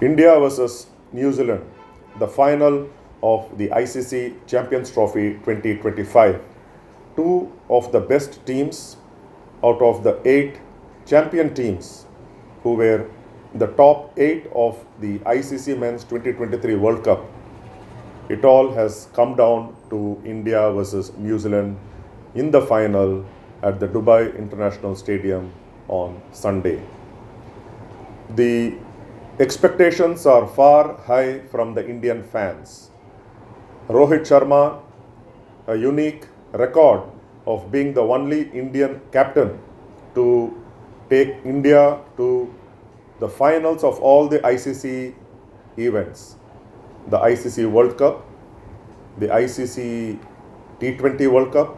India versus New Zealand, the final of the ICC Champions Trophy 2025. Two of the best teams out of the 8 champion teams who were the top 8 of the ICC Men's 2023 World Cup. It all has come down to India versus New Zealand in the final at the Dubai International Stadium on Sunday. The expectations are far high from the Indian fans. Rohit Sharma, a unique record of being the only Indian captain to take India to the finals of all the ICC events. The ICC World Cup, the ICC T20 World Cup,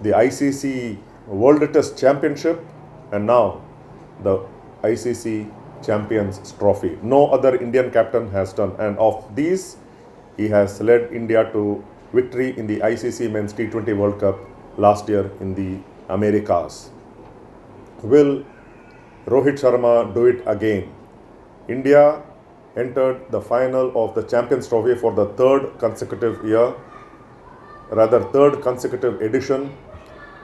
the ICC World Test Championship, and now the ICC Champions Trophy. No other Indian captain has done, and of these, he has led India to victory in the ICC Men's T20 World Cup last year in the Americas. Will Rohit Sharma do it again? India entered the final of the Champions Trophy for the third consecutive edition.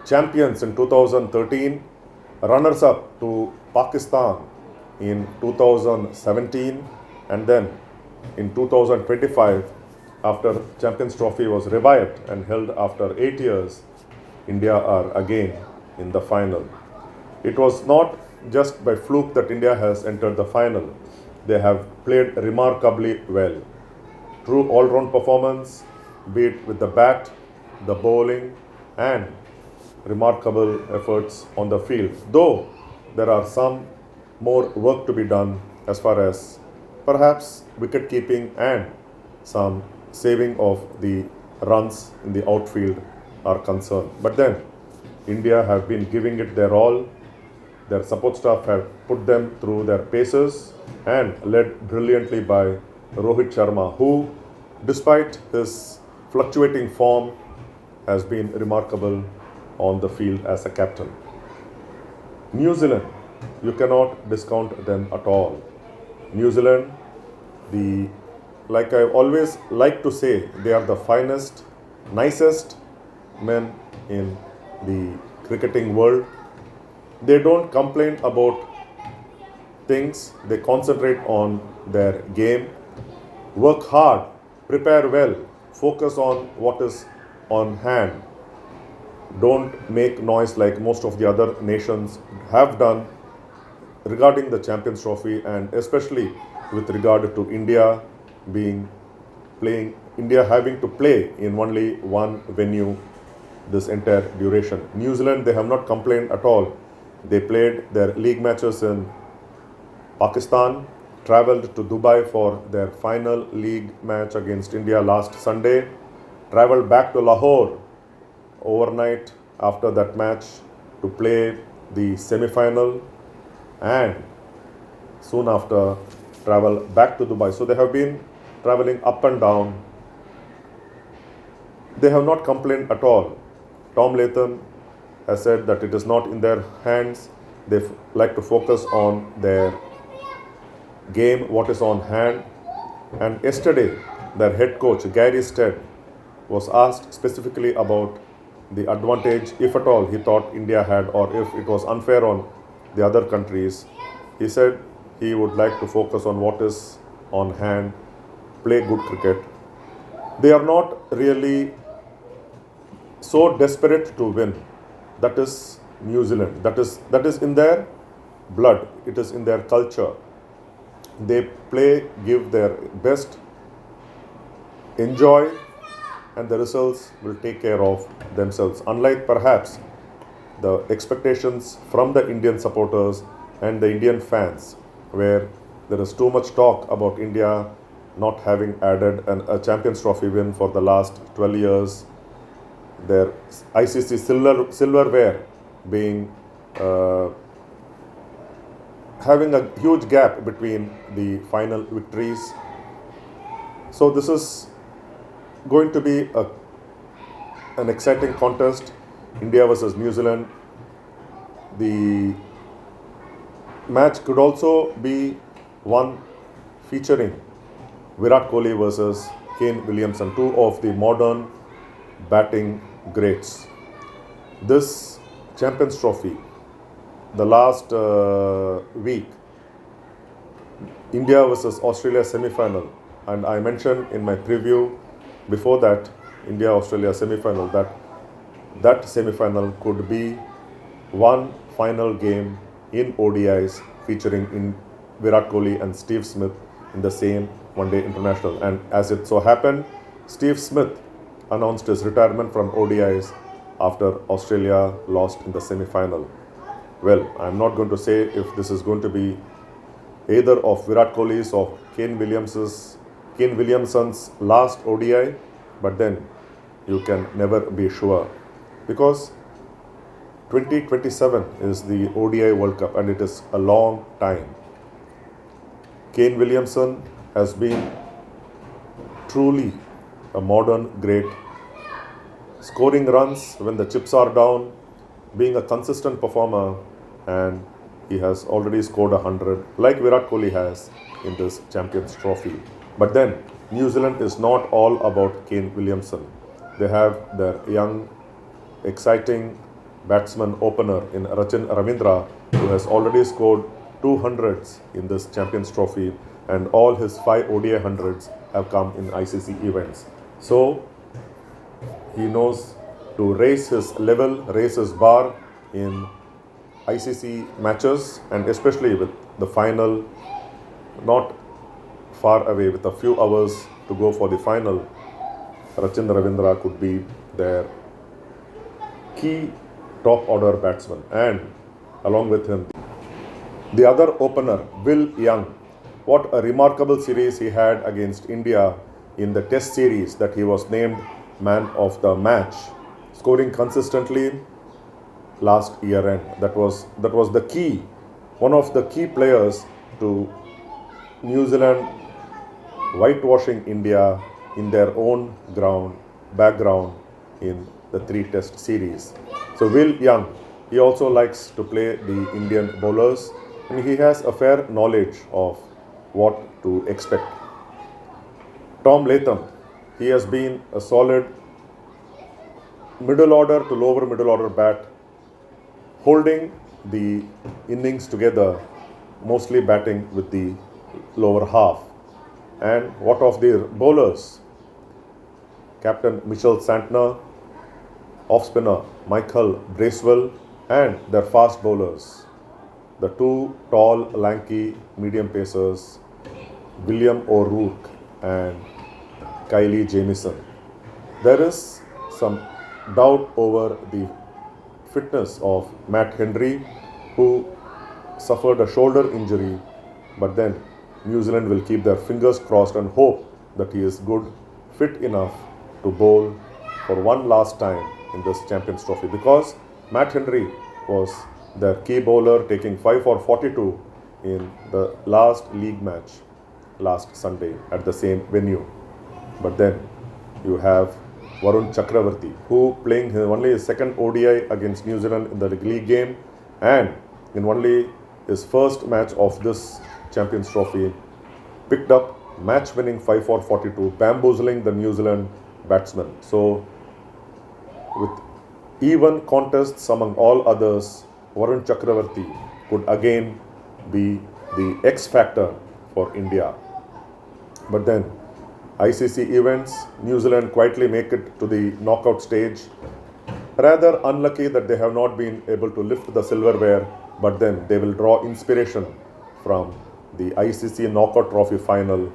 Champions in 2013, runners-up to Pakistan in 2017, and then in 2025, after Champions Trophy was revived and held after 8 years, India are again in the final. It was not just by fluke that India has entered the final. They have played remarkably well. True all-round performance, be it with the bat, the bowling, and remarkable efforts on the field. Though there are some more work to be done as far as perhaps wicket keeping and some saving of the runs in the outfield are concerned. But then India have been giving it their all. Their support staff have put them through their paces and led brilliantly by Rohit Sharma, who, despite his fluctuating form, has been remarkable on the field as a captain. New Zealand, you cannot discount them at all. New Zealand, like I always like to say, they are the finest, nicest men in the cricketing world. They don't complain about things, they concentrate on their game, work hard, prepare well, focus on what is on hand. Don't make noise like most of the other nations have done regarding the Champions Trophy, and especially with regard to India having to play in only one venue this entire duration. New Zealand, they have not complained at all. They played their league matches in Pakistan, travelled to Dubai for their final league match against India last Sunday, travelled back to Lahore overnight after that match to play the semi-final, and soon after travel back to Dubai. So they have been travelling up and down. They have not complained at all. Tom Latham has said that it is not in their hands. They like to focus on their game, what is on hand. And yesterday, their head coach, Gary Stead, was asked specifically about the advantage, if at all, he thought India had, or if it was unfair on the other countries. He said he would like to focus on what is on hand, play good cricket. They are not really so desperate to win. That is New Zealand. That is in their blood. It is in their culture. They play, give their best, enjoy, and the results will take care of themselves. Unlike perhaps the expectations from the Indian supporters and the Indian fans, where there is too much talk about India not having added a Champions Trophy win for the last 12 years, their ICC silverware being having a huge gap between the final victories. So this is going to be an exciting contest, India versus New Zealand. The match could also be won featuring Virat Kohli versus Kane Williamson, two of the modern batting greats. This Champions Trophy, the last week, India versus Australia semi-final, and I mentioned in my preview before that India-Australia semi-final that semi-final could be one final game in ODIs featuring in Virat Kohli and Steve Smith in the same one-day international. And as it so happened, Steve Smith announced his retirement from ODIs after Australia lost in the semi-final. Well, I'm not going to say if this is going to be either of Virat Kohli's or Kane Williamson's last ODI, but then you can never be sure, because 2027 is the ODI World Cup and it is a long time. Kane Williamson has been truly a modern great, scoring runs when the chips are down, being a consistent performer, and he has already scored 100 like Virat Kohli has in this Champions Trophy. But then New Zealand is not all about Kane Williamson. They have their young, exciting batsman opener in Rachin Ravindra, who has already scored 200s in this Champions Trophy, and all his 5 ODI hundreds have come in ICC events. So he knows to raise his level, raise his bar in ICC matches, and especially with the final not far away, with a few hours to go for the final. Rachin Ravindra could be their key top order batsman, and along with him the other opener, Will Young. What a remarkable series he had against India in the Test series that he was named man of the match, scoring consistently last year end. That was the key, one of the key players to New Zealand whitewashing India in their own background in the 3 Test series. So Will Young, he also likes to play the Indian bowlers, and he has a fair knowledge of what to expect. Tom Latham, he has been a solid middle order to lower middle order bat, holding the innings together, mostly batting with the lower half. And what of their bowlers? Captain Mitch Santner, off spinner Michael Bracewell, and their fast bowlers, the 2 tall, lanky medium pacers, William O'Rourke and Kylie Jamieson. There is some doubt over the fitness of Matt Henry, who suffered a shoulder injury, but then New Zealand will keep their fingers crossed and hope that he is good, fit enough to bowl for one last time in this Champions Trophy, because Matt Henry was their key bowler, taking 5 for 42 in the last league match last Sunday at the same venue. But then you have Varun Chakravarthy, who playing only his second ODI against New Zealand in the league game, and in only his first match of this Champions Trophy, picked up match-winning 5 for 42, bamboozling the New Zealand batsmen. So with even contests among all others, Varun Chakravarthy could again be the X factor for India. But then ICC events, New Zealand quietly make it to the knockout stage. Rather unlucky that they have not been able to lift the silverware, but then they will draw inspiration from the ICC knockout trophy final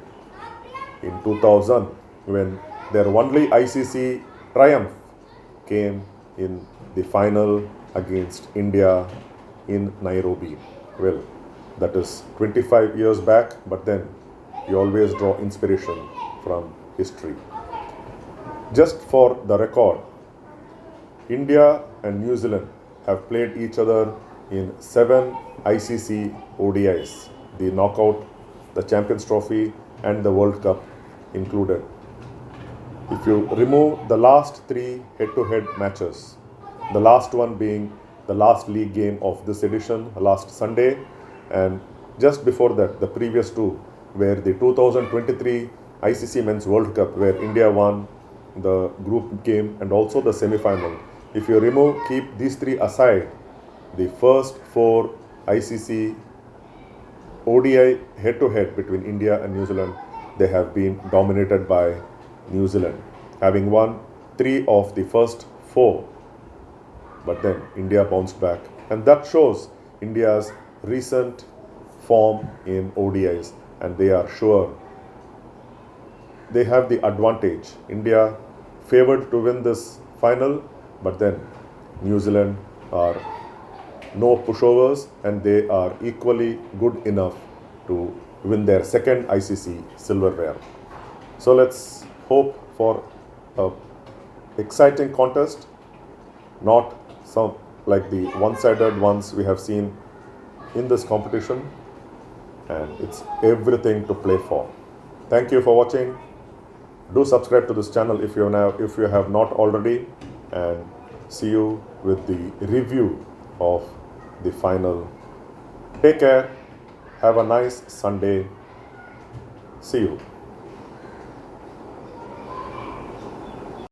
in 2000, when their only ICC triumph came in the final against India in Nairobi. Well, that is 25 years back, but then you always draw inspiration from history. Just for the record, India and New Zealand have played each other in 7 ICC ODIs, the knockout, the Champions Trophy and the World Cup included. If you remove the last 3 head-to-head matches, the last one being the last league game of this edition last Sunday, and just before that the previous 2 where the 2023 ICC Men's World Cup, where India won the group game and also the semi-final. If you keep these three aside, the first four ICC ODI head-to-head between India and New Zealand, they have been dominated by New Zealand, having won 3 of the first 4. But then India bounced back, and that shows India's recent form in ODIs, and they are sure they have the advantage. India favored to win this final, but then New Zealand are no pushovers, and they are equally good enough to win their second ICC silverware. So let's hope for a exciting contest, not some like the one-sided ones we have seen in this competition, and it's everything to play for. Thank you for watching. Do subscribe to this channel if you have not already, and see you with the review of the final. Take care. Have a nice Sunday. See you.